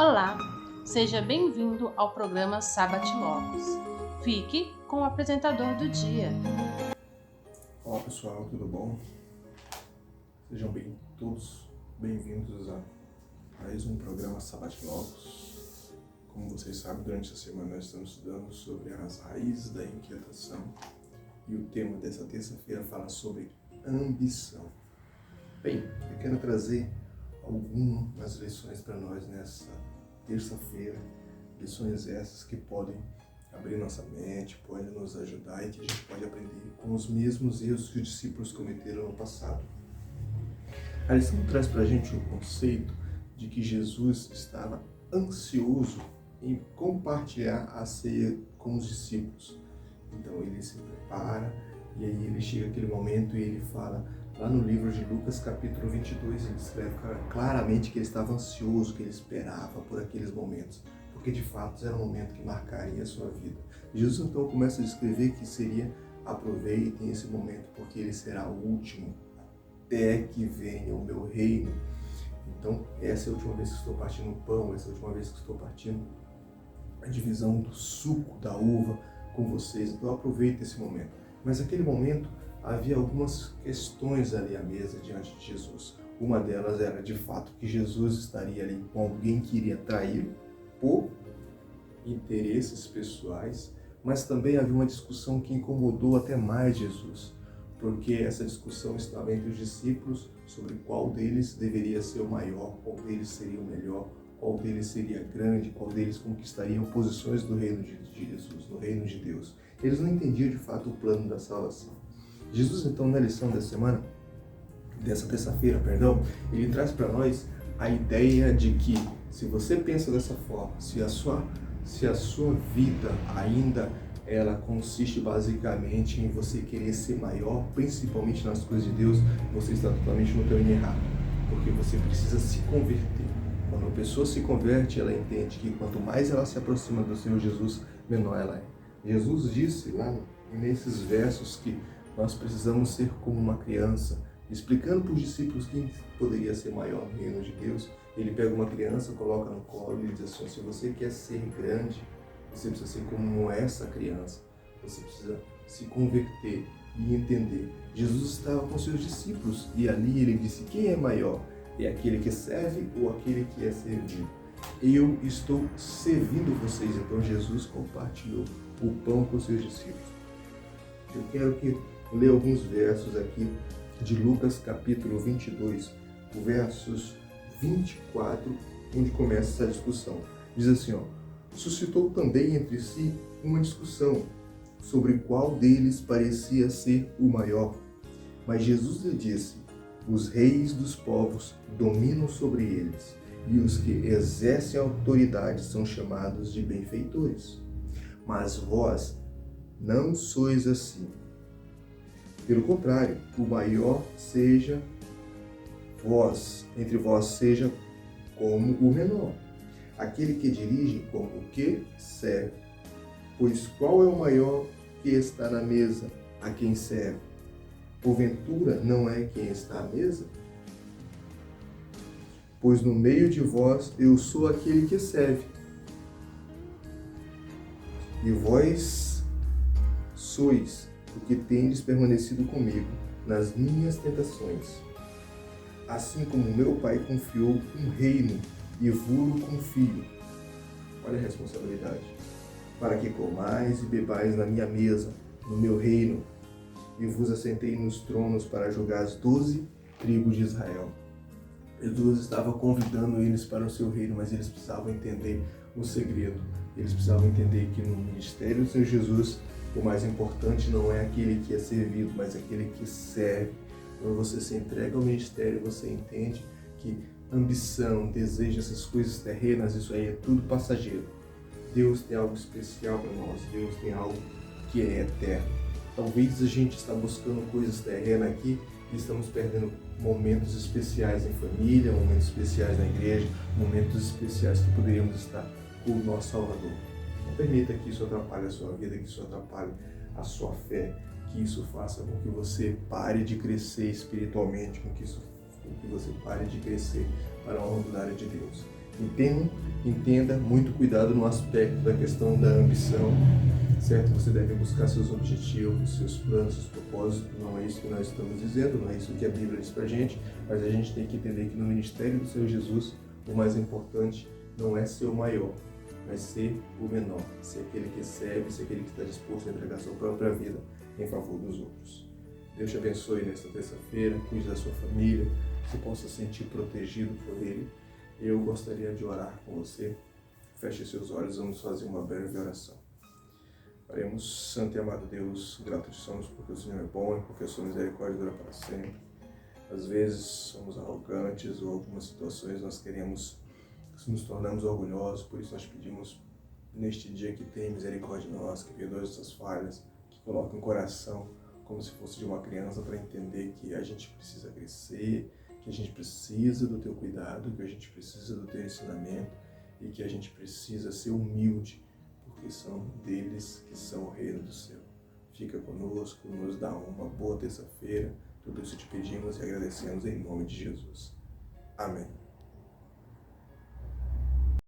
Olá, seja bem-vindo ao programa Sabbat Logos. Fique com o apresentador do dia. Olá pessoal, tudo bom? Sejam todos bem-vindos a mais um programa Sabbat Logos. Como vocês sabem, durante essa semana nós estamos estudando sobre as raízes da inquietação e o tema dessa terça-feira fala sobre ambição. Bem, eu quero trazer algumas lições para nós nessa terça-feira, lições essas que podem abrir nossa mente, podem nos ajudar e que a gente pode aprender com os mesmos erros que os discípulos cometeram no passado. A lição traz para a gente o conceito de que Jesus estava ansioso em compartilhar a ceia com os discípulos. Então ele se prepara e aí ele chega aquele momento e ele fala, lá no livro de Lucas capítulo 22, ele escreve claramente que ele estava ansioso, que ele esperava por aqueles momentos, porque de fato era um momento que marcaria a sua vida. Jesus então começa a descrever que aproveitem esse momento, porque ele será o último, até que venha o meu reino. Então essa é a última vez que estou partindo o pão, essa é a última vez que estou partindo a divisão do suco da uva com vocês, então aproveite esse momento. Mas naquele momento havia algumas questões ali à mesa diante de Jesus. Uma delas era de fato que Jesus estaria ali com alguém que iria traí-lo por interesses pessoais, mas também havia uma discussão que incomodou até mais Jesus, porque essa discussão estava entre os discípulos sobre qual deles deveria ser o maior, qual deles seria o melhor, qual deles seria grande, qual deles conquistariam posições do reino de Jesus, do reino de Deus. Eles não entendiam de fato o plano da salvação. Jesus então na lição dessa terça-feira, ele traz para nós a ideia de que se você pensa dessa forma, se a sua vida ainda ela consiste basicamente em você querer ser maior, principalmente nas coisas de Deus, você está totalmente no caminho errado, porque você precisa se converter. Quando a pessoa se converte, ela entende que quanto mais ela se aproxima do Senhor Jesus, menor ela é. Jesus disse lá nesses versos que nós precisamos ser como uma criança, explicando para os discípulos quem poderia ser maior no reino de Deus. Ele pega uma criança, coloca no colo e diz assim, se você quer ser grande, você precisa ser como essa criança, você precisa se converter e entender. Jesus estava com seus discípulos e ali ele disse, quem é maior? É aquele que serve ou aquele que é servido? Eu estou servindo vocês. Então Jesus compartilhou o pão com seus discípulos. Eu quero ler alguns versos aqui de Lucas capítulo 22, versos 24, onde começa essa discussão. Diz assim, suscitou também entre si uma discussão sobre qual deles parecia ser o maior. Mas Jesus lhe disse, os reis dos povos dominam sobre eles, e os que exercem autoridade são chamados de benfeitores. Mas vós não sois assim. Pelo contrário, o maior seja entre vós seja como o menor, aquele que dirige como o que serve. Pois qual é o maior que está na mesa a quem serve? Porventura não é quem está à mesa? Pois no meio de vós eu sou aquele que serve. E vós sois o que tendes permanecido comigo nas minhas tentações. Assim como meu Pai confiou um reino e vos confio. Olha a responsabilidade. Para que comais e bebais na minha mesa, no meu reino, e vos assentei nos tronos para julgar as 12 tribos de Israel. Jesus estava convidando eles para o seu reino, mas eles precisavam entender o segredo. Eles precisavam entender que no ministério do Senhor Jesus, o mais importante não é aquele que é servido, mas aquele que serve. Quando você se entrega ao ministério, você entende que ambição, desejo, essas coisas terrenas, isso aí é tudo passageiro. Deus tem algo especial para nós, Deus tem algo que é eterno. Talvez a gente está buscando coisas terrenas aqui e estamos perdendo momentos especiais em família, momentos especiais na igreja, momentos especiais que poderíamos estar com o nosso Salvador. Não permita que isso atrapalhe a sua vida, que isso atrapalhe a sua fé, que isso faça com que você pare de crescer espiritualmente, com que você pare de crescer para a honra e glória de Deus. Entenda muito cuidado no aspecto da questão da ambição, certo? Você deve buscar seus objetivos, seus planos, seus propósitos. Não é isso que nós estamos dizendo, não é isso que a Bíblia diz pra gente, mas a gente tem que entender que no ministério do Senhor Jesus, o mais importante não é ser o maior, mas ser o menor, ser aquele que serve, ser aquele que está disposto a entregar sua própria vida em favor dos outros. Deus te abençoe nesta terça-feira, cuide da sua família, que você possa se sentir protegido por Ele. Eu gostaria de orar com você. Feche seus olhos, vamos fazer uma breve oração. Oremos. Santo e amado Deus, gratos somos porque o Senhor é bom e porque a sua misericórdia dura para sempre. Às vezes somos arrogantes ou algumas situações nós queremos, nos tornamos orgulhosos, por isso nós pedimos neste dia que tenha misericórdia de nós, que perdoe essas falhas, que coloque um coração como se fosse de uma criança para entender que a gente precisa crescer, que a gente precisa do teu cuidado, que a gente precisa do teu ensinamento e que a gente precisa ser humilde, porque são deles que são o reino do céu. Fica conosco, nos dá uma boa terça-feira. Tudo isso te pedimos e agradecemos em nome de Jesus. Amém.